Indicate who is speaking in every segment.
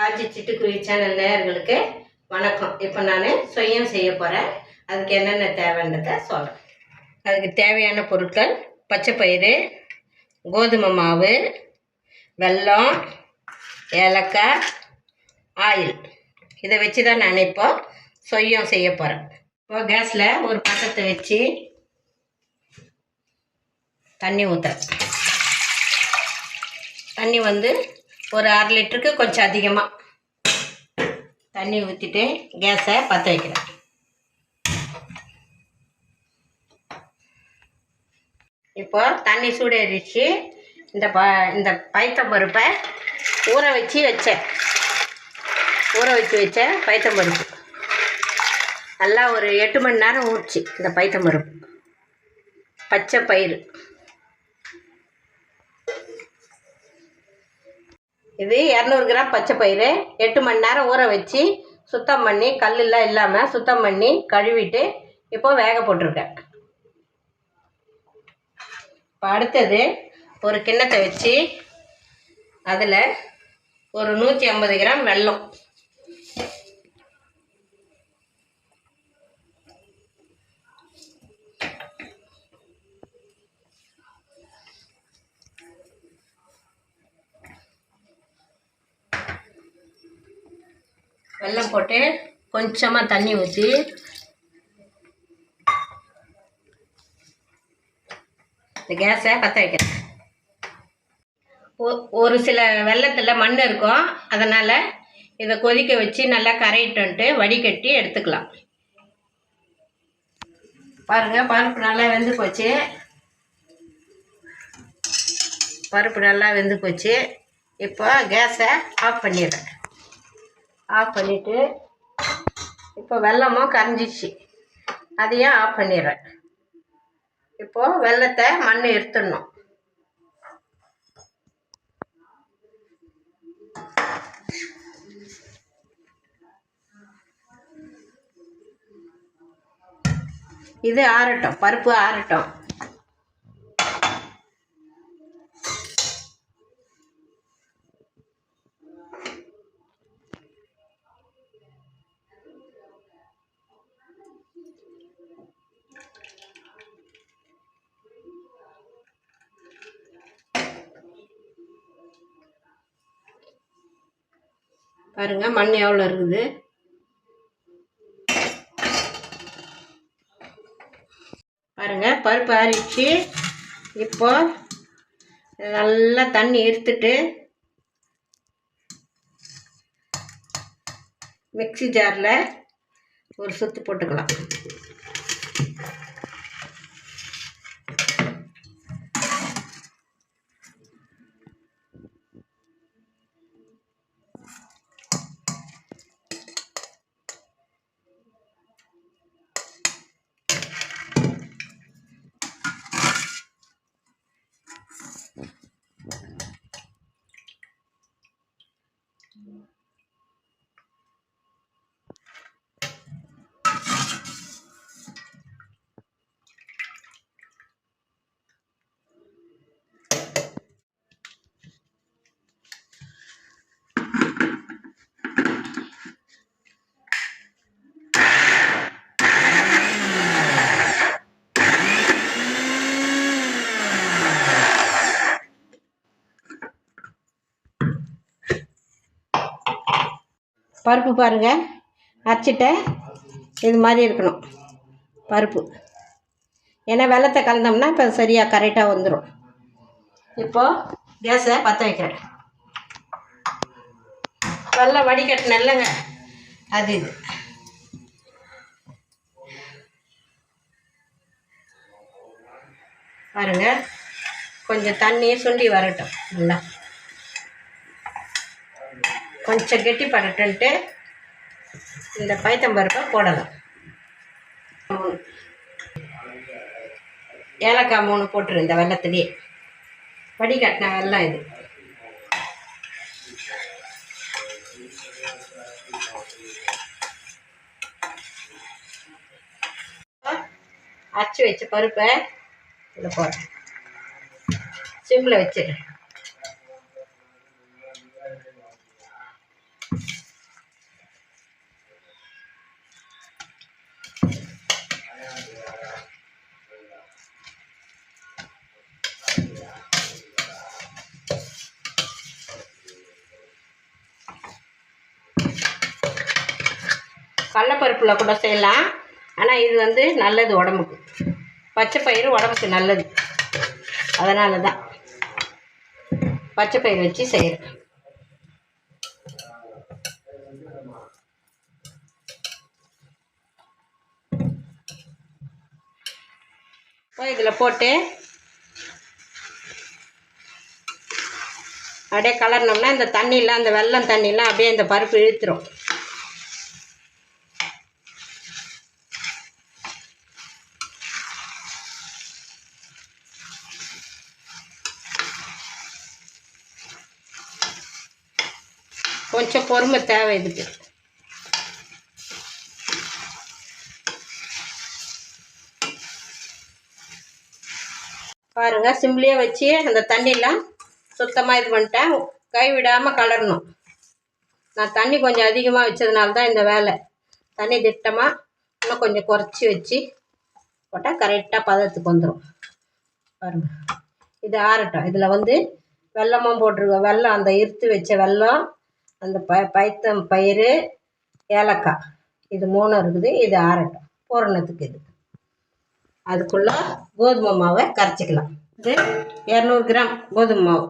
Speaker 1: ஆச்சி சிட்டுக்குருவி சேனல் நேயர்களுக்கு வணக்கம். இப்போ நான் சுயம் செய்ய போகிறேன். அதுக்கு என்னென்ன தேவைன்றதை சொல்கிறேன். அதுக்கு தேவையான பொருட்கள் பச்சைப்பயிறு, கோதுமை மாவு, வெல்லம், ஏலக்காய், ஆயில். இதை வச்சு தான் நான் இப்போ சுயம் செய்ய போகிறேன். இப்போ கேஸில் ஒரு பாத்திரத்தை வச்சு தண்ணி ஊற்றுறேன். தண்ணி ஒரு 1/2 லிட்டருக்கு கொஞ்சம் அதிகமாக தண்ணி ஊற்றிட்டு கேஸை பற்ற வைக்கிறேன். இப்போ தண்ணி சூடேறிச்சு. இந்த பைத்தம்பருப்பை ஊற வச்சு வச்சேன் பைத்தம்பருப்பு நல்லா ஒரு 8 மணி நேரம் ஊறிச்சு. இந்த பைத்தம்பருப்பு, பச்சை பயிறு, இது 200 கிராம் பச்சை பயிறு 8 மணி நேரம் ஊற வச்சு சுத்தம் பண்ணி கல்லெல்லாம் இல்லாமல் சுத்தம் பண்ணி கழுவிட்டு இப்போ வேக போட்டிருக்கேன். இப்போ அடுத்தது ஒரு கிண்ணத்தை வச்சு அதில் ஒரு 150 கிராம் வெல்லம், வெல்லம் போட்டு கொஞ்சமாக தண்ணி ஊற்றி இந்த கேஸை பற்ற வைக்கிறேன். ஒரு சில வெல்லத்தில் மண் இருக்கும், அதனால் இதை கொதிக்க வச்சு நல்லா கரையிட்டு வடிகட்டி எடுத்துக்கலாம். பாருங்கள், பருப்பு நல்லா வெந்து போச்சு. இப்போ கேஸை ஆஃப் பண்ணிடுறேன். ஆஃப் பண்ணிவிட்டு இப்போ வெல்லமும் கரைஞ்சிச்சு, அதையும் ஆஃப் பண்ணிடுறேன். இப்போது வெல்லத்தை மண் எடுத்துடணும். இது ஆறட்டும், பருப்பு ஆறட்டும். பாருங்கள், மண் எவ்வளோ இருக்குது. பாருங்கள், பருப்பு ஆறிடுச்சு. இப்போ நல்லா தண்ணி எடுத்துட்டு மிக்ஸி ஜாரில் ஒரு சுத்து போட்டுக்கலாம். பருப்பு பாருங்கள், அரைச்சிட்டேன். இது மாதிரி இருக்கணும் பருப்பு. ஏன்னா வெல்லத்தை கலந்தோம்னா இப்போ சரியாக கரெக்டாக வந்துடும். இப்போது கேஸை பற்ற வைக்கிறேன். வெல்லம் வடிகட்டின இல்லைங்க, அது இது. பாருங்கள், கொஞ்சம் தண்ணியை சுண்டி வரட்டும். நல்லா கொஞ்சம் கெட்டி படட்டுன்ட்டு இந்த பைத்தம்பருப்பை போடலாம். ஏலக்காய் 3 போட்டுரு. இந்த வெல்லத்துலேயே வடிகட்டின வெல்லம் இது. அரைச்சி வச்ச பருப்பை இதில் போடுறேன். சிம்மில் வச்சிடுறேன். கடலைப்பருப்பில் கூட செய்யலாம். ஆனால் இது வந்து நல்லது உடம்புக்கு. பச்சை பயிறு உடம்புக்கு நல்லது. அதனால தான் பச்சை பயிறு வச்சு செய்கிறேன். இப்போ இதில் போட்டு அப்படியே கலர்னோம்னா இந்த தண்ணியெலாம், அந்த வெல்லம் தண்ணியெலாம் அப்படியே இந்த பருப்பு இழுத்துரும். கொஞ்சம் பொறுமை தேவை இதுக்கு. பாருங்கள், சிம்லேயே வச்சு அந்த தண்ணியெலாம் சுத்தமாக இது பண்ணிட்டேன். கைவிடாமல் கலரணும். நான் தண்ணி கொஞ்சம் அதிகமாக வச்சதுனால தான் இந்த வேலை. தண்ணி திட்டமாக இன்னும் கொஞ்சம் குறைச்சி வச்சு போட்டால் கரெக்டாக பதத்துக்கு வந்துடும். பாருங்கள், இது ஆறட்டும். இதில் வந்து வெல்லமும் போட்டிருக்கோம். வெல்லம், அந்த இருத்து வச்ச வெல்லம், அந்த பைத்தம் பயிறு, ஏலக்காய், இது 3 இருக்குது. இது ஆறட்டும். பூரணத்துக்கு இது. அதுக்குள்ளே கோதுமை மாவை கரைச்சிக்கலாம். இது 200 கிராம் கோதுமை மாவு.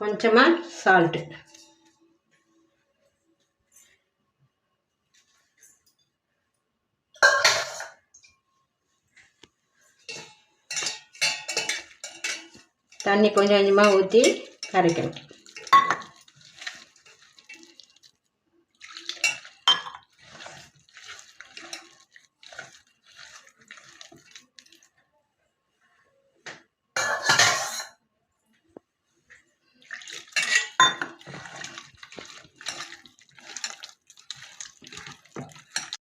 Speaker 1: கொஞ்சமாக சால்ட்டு. தண்ணி கொஞ்சம் கொஞ்சமாக ஊற்றி கரைக்கணும்.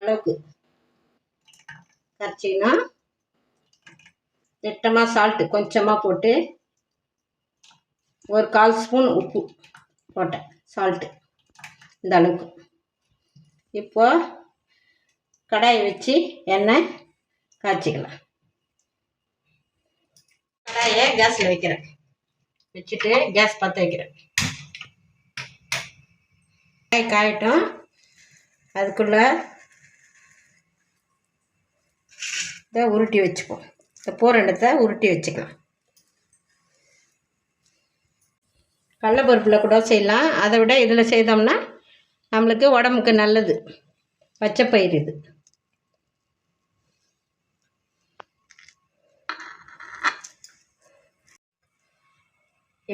Speaker 1: அளவுக்கு கரைச்சிங்கன்னா திட்டமாக சால்ட்டு கொஞ்சமாக போட்டு, ஒரு 1/4 ஸ்பூன் உப்பு போட்டேன். சால்ட்டு இந்த அளவுக்கு. இப்போ கடாயை வச்சு எண்ணெய் காய்ச்சிக்கலாம். கடாயை கேஸில் வைக்கிறேன். வச்சுட்டு கேஸ் பற்ற வைக்கிறேன். கடாய் காயட்டும். அதுக்குள்ளே இதை உருட்டி வச்சுப்போம். இந்த பூரணத்தை உருட்டி வச்சுக்கலாம். கடலைப்பருப்பில் கூட செய்யலாம். அதை விட இதில் செய்தோம்னா நம்மளுக்கு உடம்புக்கு நல்லது. பச்சை பயிறு இது.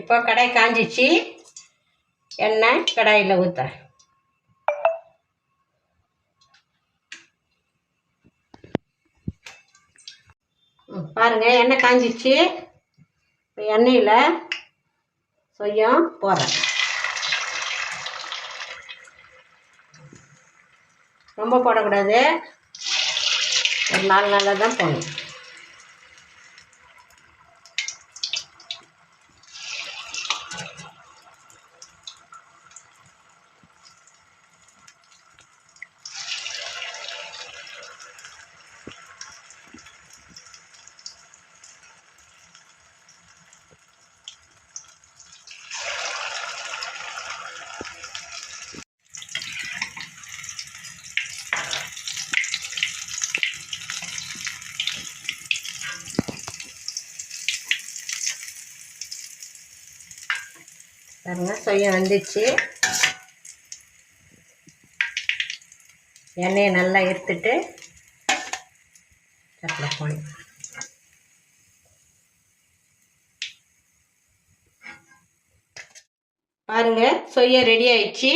Speaker 1: இப்போ கடாய் காஞ்சிச்சு. எண்ணெய் கடாயில் ஊற்றுறேன். பாருங்கள், எண்ணெய் காஞ்சிச்சு. இப்போ எண்ணெயில் சொய்யம் போடுறேன். ரொம்ப போடக்கூடாது. ஒரு 4 நாளாக தான் போடணும். பாருங்க, சொய்யம் வந்துச்சு. எண்ணெயை நல்லா எடுத்துட்டு தட்டில் போடணும். பாருங்கள், சொய்யம் ரெடி ஆயிடுச்சு.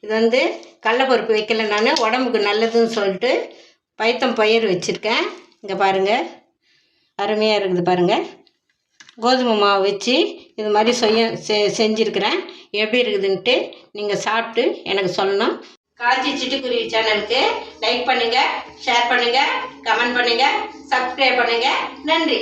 Speaker 1: இது வந்து கடலைப்பருப்பு வைக்கல, நான் உடம்புக்கு நல்லதுன்னு சொல்லிட்டு பைத்தம் பயிர் வச்சுருக்கேன். இங்கே பாருங்கள், அருமையாக இருக்குது. பாருங்கள், கோதுமை மாவு வச்சு இது மாதிரி செஞ்சுருக்கிறேன். எப்படி இருக்குதுன்ட்டு நீங்கள் சாப்பிட்டு எனக்கு சொல்லணும். காஞ்சி சிட்டுக்குருவி சேனலுக்கு லைக் பண்ணுங்கள், ஷேர் பண்ணுங்கள், கமெண்ட் பண்ணுங்கள், சப்ஸ்கிரைப் பண்ணுங்கள். நன்றி.